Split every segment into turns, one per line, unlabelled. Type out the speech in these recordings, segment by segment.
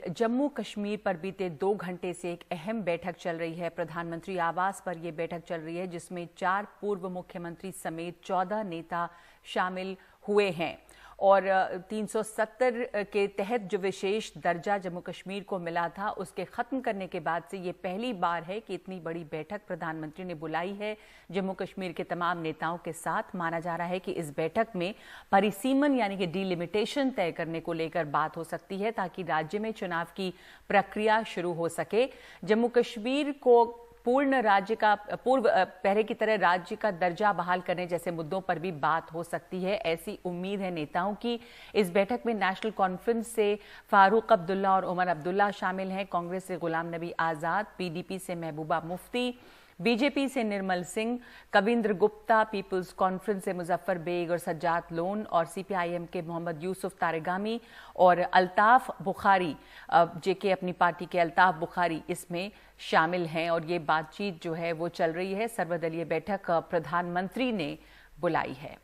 जम्मू कश्मीर पर बीते 2 घंटे से एक अहम बैठक चल रही है। प्रधानमंत्री आवास पर यह बैठक चल रही है जिसमें 4 पूर्व मुख्यमंत्री समेत 14 नेता शामिल हुए हैं और 370 के तहत जो विशेष दर्जा जम्मू कश्मीर को मिला था उसके खत्म करने के बाद से ये पहली बार है कि इतनी बड़ी बैठक प्रधानमंत्री ने बुलाई है जम्मू कश्मीर के तमाम नेताओं के साथ। माना जा रहा है कि इस बैठक में परिसीमन यानी कि डीलिमिटेशन तय करने को लेकर बात हो सकती है ताकि राज्य में चुनाव की प्रक्रिया शुरू हो सके। जम्मू कश्मीर को पहले की तरह राज्य का दर्जा बहाल करने जैसे मुद्दों पर भी बात हो सकती है, ऐसी उम्मीद है नेताओं की। इस बैठक में नेशनल कॉन्फ्रेंस से फारूक अब्दुल्ला और उमर अब्दुल्ला शामिल हैं, कांग्रेस से गुलाम नबी आजाद, पीडीपी से महबूबा मुफ्ती, बीजेपी से निर्मल सिंह, कविंद्र गुप्ता, पीपल्स कॉन्फ्रेंस से मुजफ्फर बेग और सज्जाद लोन और सीपीआईएम के मोहम्मद यूसुफ तारेगामी और अल्ताफ बुखारी, जेके अपनी पार्टी के अल्ताफ बुखारी इसमें शामिल हैं और ये बातचीत जो है वो चल रही है। सर्वदलीय बैठक प्रधानमंत्री ने बुलाई है।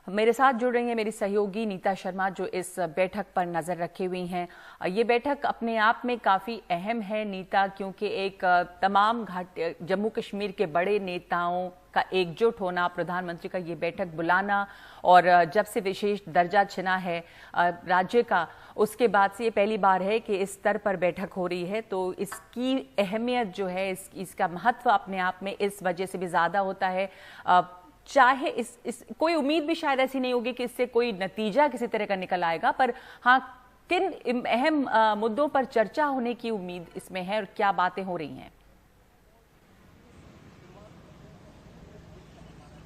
मेरे साथ जुड़ रही हैं मेरी सहयोगी नीता शर्मा जो इस बैठक पर नजर रखे हुई हैं। ये बैठक अपने आप में काफी अहम है नीता, क्योंकि एक तमाम जम्मू कश्मीर के बड़े नेताओं का एकजुट होना, प्रधानमंत्री का ये बैठक बुलाना और जब से विशेष दर्जा छिना है राज्य का उसके बाद से ये पहली बार है कि इस स्तर पर बैठक हो रही है। तो इसकी अहमियत जो है इसका महत्व अपने आप में इस वजह से भी ज्यादा होता है। चाहे इस कोई उम्मीद भी शायद ऐसी नहीं होगी कि इससे कोई नतीजा किसी तरह का निकल आएगा, पर हाँ किन अहम मुद्दों पर चर्चा होने की उम्मीद इसमें है और क्या बातें हो रही हैं?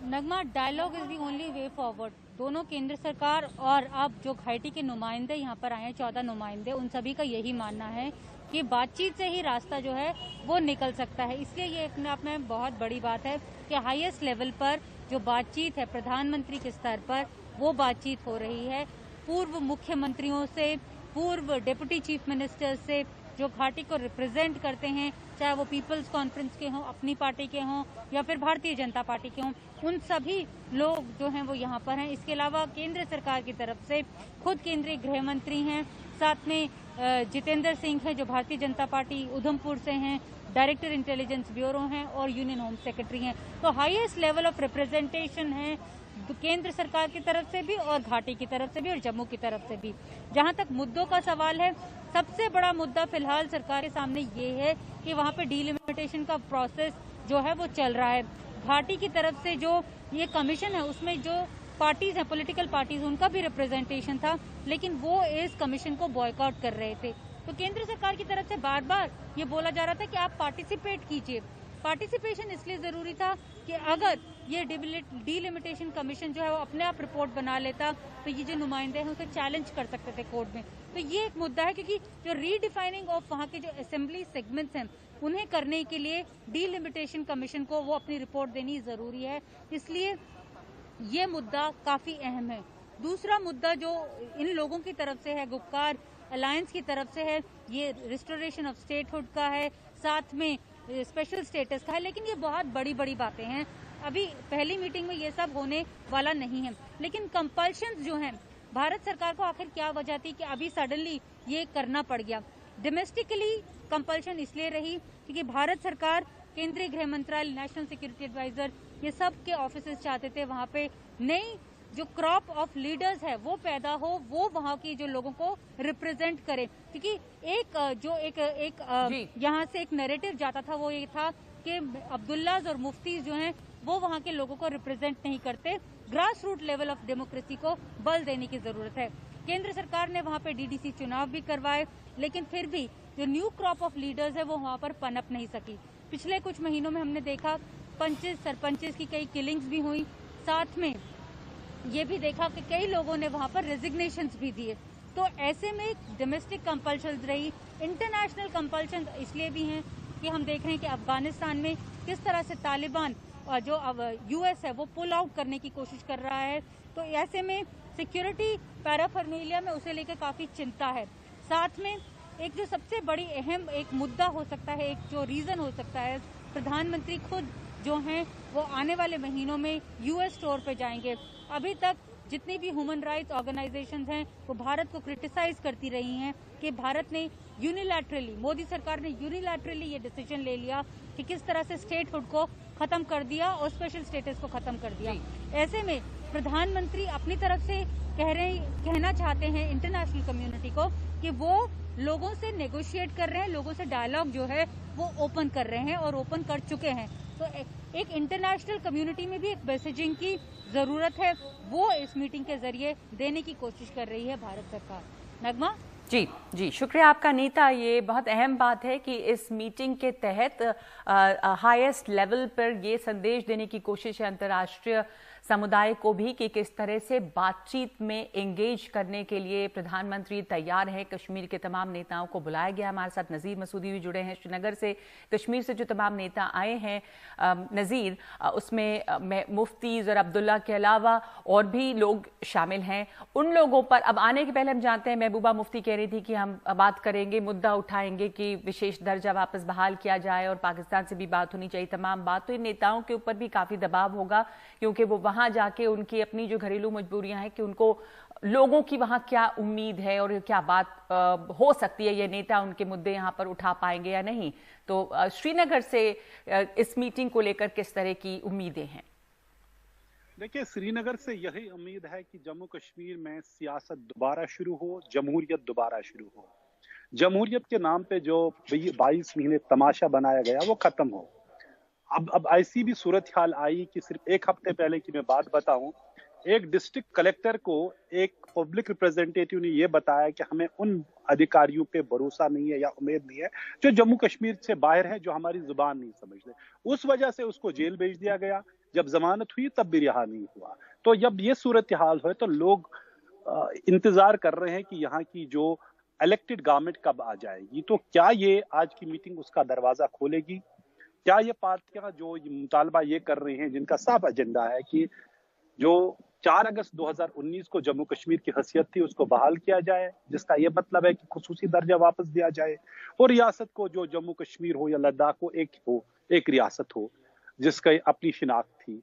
Nagma, dialogue is the only way forward. दोनों केंद्र सरकार और अब जो घाटी के नुमाइंदे यहाँ पर आए हैं, 14 नुमाइंदे, उन सभी का यही मानना है कि बातचीत से ही रास्ता जो है वो निकल सकता है। इसलिए ये अपने आप में बहुत बड़ी बात है कि हाईएस्ट लेवल पर जो बातचीत है प्रधानमंत्री के स्तर पर वो बातचीत हो रही है। पूर्व मुख्यमंत्रियों से, पूर्व डिप्टी चीफ मिनिस्टर से जो घाटी को रिप्रेजेंट करते हैं, चाहे वो पीपल्स कॉन्फ्रेंस के हों, अपनी पार्टी के हों या फिर भारतीय जनता पार्टी के हों, उन सभी लोग जो हैं वो यहाँ पर हैं। इसके अलावा केंद्र सरकार की तरफ से खुद केंद्रीय गृह मंत्री हैं, साथ में जितेंद्र सिंह है जो भारतीय जनता पार्टी उधमपुर से हैं, डायरेक्टर इंटेलिजेंस ब्यूरो हैं और यूनियन होम सेक्रेटरी हैं। तो हाईएस्ट लेवल ऑफ रिप्रेजेंटेशन है केंद्र सरकार की तरफ से भी और घाटी की तरफ से भी और जम्मू की तरफ से भी। जहां तक मुद्दों का सवाल है, सबसे बड़ा मुद्दा फिलहाल सरकार के सामने ये है कि वहां पे डीलिमिटेशन का प्रोसेस जो है वो चल रहा है। घाटी की तरफ से जो ये कमीशन है उसमें जो पार्टीज हैं, पॉलिटिकल पार्टीज, उनका भी रिप्रेजेंटेशन था, लेकिन वो इस कमीशन को बॉयकॉट कर रहे थे। तो केंद्र सरकार की तरफ से बार बार ये बोला जा रहा था कि आप पार्टिसिपेट कीजिए। पार्टिसिपेशन इसलिए जरूरी था कि अगर ये डीलिमिटेशन कमीशन जो है वो अपने आप रिपोर्ट बना लेता तो ये जो नुमाइंदे हैं उसे चैलेंज कर सकते थे कोर्ट में। तो ये एक मुद्दा है, क्योंकि जो रीडिफाइनिंग ऑफ वहाँ के जो असेंबली सेगमेंट्स हैं उन्हें करने के लिए डीलिमिटेशन कमीशन को वो अपनी रिपोर्ट देनी जरूरी है। इसलिए ये मुद्दा काफी अहम है। दूसरा मुद्दा जो इन लोगों की तरफ से है, गुपकार अलायंस की तरफ से है, ये रिस्टोरेशन ऑफ स्टेटहुड का है, साथ में स्पेशल स्टेटस का है। लेकिन ये बहुत बड़ी बड़ी बातें हैं, अभी पहली मीटिंग में ये सब होने वाला नहीं है। लेकिन कंपल्शंस जो हैं, भारत सरकार को आखिर क्या वजह थी कि अभी सडनली ये करना पड़ गया? डोमेस्टिकली कंपल्शन इसलिए रही क्योंकि भारत सरकार, केंद्रीय गृह मंत्रालय, नेशनल सिक्योरिटी एडवाइजर, ये सब के ऑफिस चाहते थे वहाँ पे नई जो क्रॉप ऑफ लीडर्स है वो पैदा हो, वो वहाँ की जो लोगों को रिप्रेजेंट करे। क्योंकि एक यहाँ से एक नैरेटिव जाता था, वो ये था कि अब्दुल्लाज और मुफ्तीज जो हैं वो वहाँ के लोगों को रिप्रेजेंट नहीं करते। Grass root level of democracy को बल देने की जरूरत है। केंद्र सरकार ने वहाँ पे डीडीसी चुनाव भी करवाए, लेकिन फिर भी जो न्यू क्रॉप ऑफ लीडर्स है वो वहाँ पर पनप नहीं सकी। पिछले कुछ महीनों में हमने देखा पंचेस, सरपंचेस की कई किलिंग्स भी हुई, साथ में ये भी देखा कि कई लोगों ने वहाँ पर रेजिग्नेशंस भी दिए। तो ऐसे में डोमेस्टिक कंपल्शन रही, इंटरनेशनल कंपल्शन इसलिए भी हैं कि हम देख रहे हैं कि अफगानिस्तान में किस तरह से तालिबान और जो अब यूएस है वो पुल आउट करने की कोशिश कर रहा है। तो ऐसे में सिक्योरिटी पैराफर्नेलिया में उसे लेकर काफी चिंता है। साथ में एक जो सबसे बड़ी अहम एक मुद्दा हो सकता है, एक जो रीजन हो सकता है, प्रधानमंत्री खुद जो हैं वो आने वाले महीनों में यूएस स्टोर पे जाएंगे। अभी तक जितनी भी ह्यूमन राइट्स ऑर्गेनाइजेशंस हैं वो भारत को क्रिटिसाइज करती रही हैं कि भारत ने यूनिलैटरली, मोदी सरकार ने यूनिलैटरली ये डिसीजन ले लिया कि किस तरह से स्टेटहुड को खत्म कर दिया और स्पेशल स्टेटस को खत्म कर दिया। ऐसे में प्रधानमंत्री अपनी तरफ से कहना चाहते हैं इंटरनेशनल कम्युनिटी को कि वो लोगों से नेगोशिएट कर रहे हैं, लोगों से डायलॉग जो है वो ओपन कर रहे हैं और ओपन कर चुके हैं। तो एक इंटरनेशनल कम्युनिटी में भी एक मैसेजिंग की जरूरत है, वो इस मीटिंग के जरिए देने की कोशिश कर रही है भारत सरकार। नगमा
जी जी, शुक्रिया आपका नीता। ये बहुत अहम बात है कि इस मीटिंग के तहत हाईएस्ट लेवल पर ये संदेश देने की कोशिश है अंतर्राष्ट्रीय समुदाय को भी कि किस तरह से बातचीत में एंगेज करने के लिए प्रधानमंत्री तैयार है। कश्मीर के तमाम नेताओं को बुलाया गया। हमारे साथ नज़ीर मसूदी भी जुड़े हैं श्रीनगर से। कश्मीर से जो तमाम नेता आए हैं नज़ीर, उसमें मुफ्तीज और अब्दुल्ला के अलावा और भी लोग शामिल हैं। उन लोगों पर अब आने के पहले हम जानते हैं महबूबा मुफ्ती कह रही थी कि हम बात करेंगे, मुद्दा उठाएंगे कि विशेष दर्जा वापस बहाल किया जाए और पाकिस्तान से भी बात होनी चाहिए। तमाम बात तो इन नेताओं के ऊपर भी काफ़ी दबाव होगा क्योंकि वो वहां जाके उनकी अपनी जो घरेलू मजबूरियां हैं कि उनको लोगों की वहां क्या उम्मीद है और क्या बात हो सकती है, ये नेता उनके मुद्दे यहां पर उठा पाएंगे या नहीं। तो श्रीनगर से इस मीटिंग को लेकर किस तरह की उम्मीदें हैं?
देखिए, श्रीनगर से यही उम्मीद है कि जम्मू कश्मीर में सियासत दोबारा शुरू हो, जमहूरियत दोबारा शुरू हो। जमहूरियत के नाम पे जो 22 महीने तमाशा बनाया गया वो खत्म हो। अब ऐसी भी सूरत हाल आई कि सिर्फ एक हफ्ते पहले की मैं बात बताऊं, एक डिस्ट्रिक्ट कलेक्टर को एक पब्लिक रिप्रेजेंटेटिव ने यह बताया कि हमें उन अधिकारियों पे भरोसा नहीं है या उम्मीद नहीं है जो जम्मू कश्मीर से बाहर है, जो हमारी जुबान नहीं समझते। उस वजह से उसको जेल भेज दिया गया। जब जमानत हुई तब भी रिहा नहीं हुआ। तो जब ये सूरत हाल है तो लोग इंतजार कर रहे हैं कि यहाँ की जो इलेक्टेड गवर्नमेंट कब आ जाएगी। तो क्या ये आज की मीटिंग उसका दरवाजा खोलेगी? क्या ये पार्टियां जो मुतालबा ये कर रही हैं, जिनका साफ एजेंडा है कि जो 4 अगस्त 2019 को जम्मू कश्मीर की हैसियत थी उसको बहाल किया जाए, जिसका यह मतलब है कि खुसूसी दर्जा वापस दिया जाए और रियासत को जो जम्मू कश्मीर हो या लद्दाख हो, एक रियासत हो जिसका अपनी शिनाख्त थी।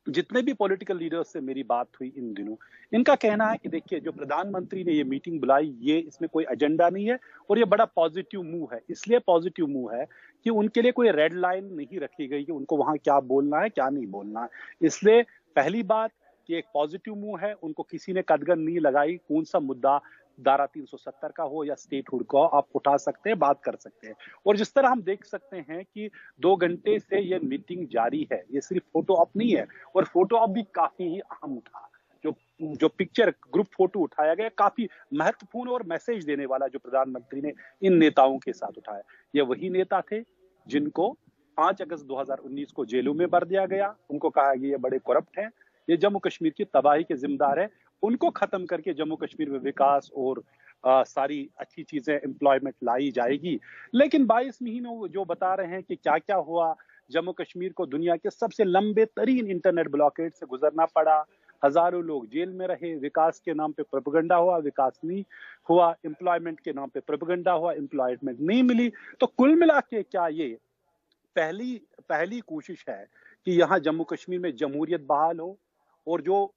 जितने भी पॉलिटिकल लीडर्स से मेरी बात हुई इन दिनों, इनका कहना है कि देखिए, जो प्रधानमंत्री ने ये मीटिंग बुलाई, ये इसमें कोई एजेंडा नहीं है और ये बड़ा पॉजिटिव मूव है। इसलिए पॉजिटिव मूव है कि उनके लिए कोई रेड लाइन नहीं रखी गई कि उनको वहां क्या बोलना है क्या नहीं बोलना है। इसलिए पहली बात कि एक पॉजिटिव मूव है, उनको किसी ने कदगन नहीं लगाई। कौन सा मुद्दा धारा 370 का हो या स्टेटहुड का, आप उठा सकते हैं, बात कर सकते हैं। और जिस तरह हम देख सकते हैं कि 2 घंटे से ये मीटिंग जारी है, ये सिर्फ फोटो ऑप नहीं है और फोटो ऑप भी काफी ही अहम था। जो पिक्चर ग्रुप फोटो उठाया गया काफी महत्वपूर्ण और मैसेज देने वाला जो प्रधानमंत्री ने इन नेताओं के साथ उठाया। ये वही नेता थे जिनको 5 अगस्त 2019 को जेलों में भर दिया गया। उनको कहा कि ये बड़े करप्ट हैं, ये जम्मू कश्मीर की तबाही के जिम्मेदार है। उनको खत्म करके जम्मू कश्मीर में विकास और सारी अच्छी चीजें, एम्प्लॉयमेंट लाई जाएगी। लेकिन 22 महीनों जो बता रहे हैं कि क्या क्या हुआ, जम्मू कश्मीर को दुनिया के सबसे लंबे तरीन इंटरनेट ब्लॉकेड से गुजरना पड़ा, हजारों लोग जेल में रहे, विकास के नाम पे प्रोपेगेंडा हुआ, विकास नहीं हुआ, एम्प्लॉयमेंट के नाम पे प्रोपेगेंडा हुआ, एम्प्लॉयमेंट नहीं मिली। तो कुल मिला के क्या ये पहली कोशिश है कि यहाँ जम्मू कश्मीर में जमहूरियत बहाल हो? और जो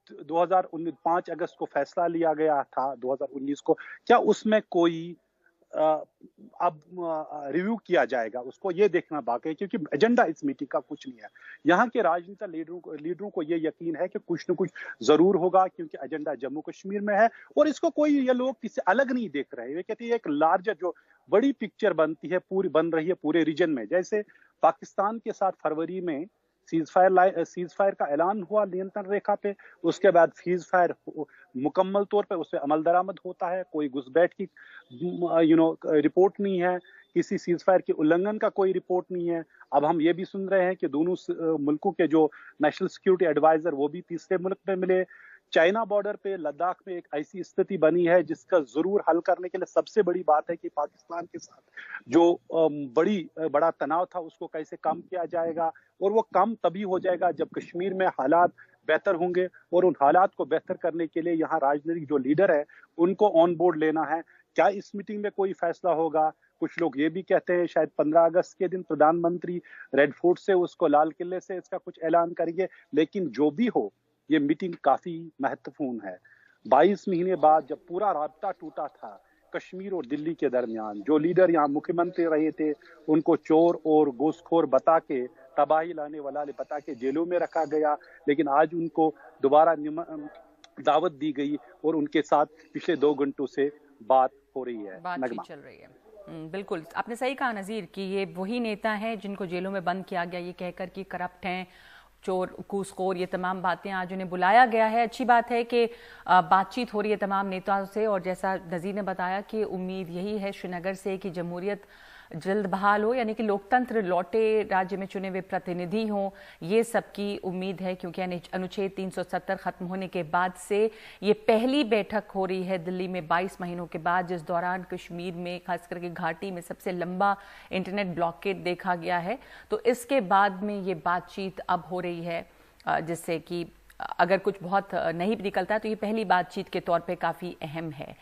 5 अगस्त को फैसला लिया गया था 2019 को, क्या उसमें कोई अब रिव्यू किया जाएगा? उसको ये देखना बाकी है, क्योंकि एजेंडा इस मीटिंग का कुछ नहीं है। यहाँ के राजनीतिक लीडरों को ये यकीन है कि कुछ न कुछ जरूर होगा, क्योंकि एजेंडा जम्मू कश्मीर में है और इसको कोई ये लोग किसी अलग नहीं देख रहे। वे कहते हैं एक लार्जर जो बड़ी पिक्चर बन रही है पूरे रीजन में। जैसे पाकिस्तान के साथ फरवरी में सीज फायर का ऐलान हुआ नियंत्रण रेखा पे, उसके बाद सीज फायर मुकम्मल तौर पे उस पर अमल दरामद होता है, कोई घुसपैठ की रिपोर्ट नहीं है, किसी सीज फायर के उल्लंघन का कोई रिपोर्ट नहीं है। अब हम ये भी सुन रहे हैं कि दोनों मुल्कों के जो नेशनल सिक्योरिटी एडवाइजर वो भी तीसरे मुल्क में मिले। चाइना बॉर्डर पे लद्दाख में एक ऐसी स्थिति बनी है जिसका जरूर हल करने के लिए सबसे बड़ी बात है कि पाकिस्तान के साथ जो बड़ा तनाव था उसको कैसे कम किया जाएगा। और वो कम तभी हो जाएगा जब कश्मीर में हालात बेहतर होंगे और उन हालात को बेहतर करने के लिए यहाँ राजनीतिक जो लीडर है उनको ऑन बोर्ड लेना है। क्या इस मीटिंग में कोई फैसला होगा? कुछ लोग ये भी कहते हैं शायद 15 अगस्त के दिन प्रधानमंत्री रेड फोर्ट से उसको लाल किले से इसका कुछ ऐलान करेंगे। लेकिन जो भी हो, ये मीटिंग काफी महत्वपूर्ण है। 22 महीने बाद जब पूरा राब्ता टूटा था कश्मीर और दिल्ली के दरमियान, जो लीडर यहाँ मुख्यमंत्री रहे थे उनको चोर और घूसखोर बता के, तबाही लाने वाले बता के जेलों में रखा गया। लेकिन आज उनको दोबारा दावत दी गई और उनके साथ पिछले 2 घंटों से बात हो रही है।
बातचीत चल रही है। बिल्कुल, आपने सही कहा नज़ीर कि ये वही नेता हैं जिनको जेलों में बंद किया गया ये कहकर कि करप्ट हैं, चोर घूसखोर, ये तमाम बातें। आज उन्हें बुलाया गया है। अच्छी बात है कि बातचीत हो रही है तमाम नेताओं से, और जैसा नज़ीर ने बताया कि उम्मीद यही है श्रीनगर से कि जमहूरियत जल्द बहाल हो, यानी कि लोकतंत्र लौटे, राज्य में चुने हुए प्रतिनिधि हों, ये सबकी उम्मीद है। क्योंकि अनुच्छेद 370 खत्म होने के बाद से ये पहली बैठक हो रही है दिल्ली में 22 महीनों के बाद, जिस दौरान कश्मीर में खास करके घाटी में सबसे लंबा इंटरनेट ब्लॉकेड देखा गया है। तो इसके बाद में ये बातचीत अब हो रही है, जिससे कि अगर कुछ बहुत नहीं भी निकलता है तो ये पहली बातचीत के तौर पे काफ़ी अहम है।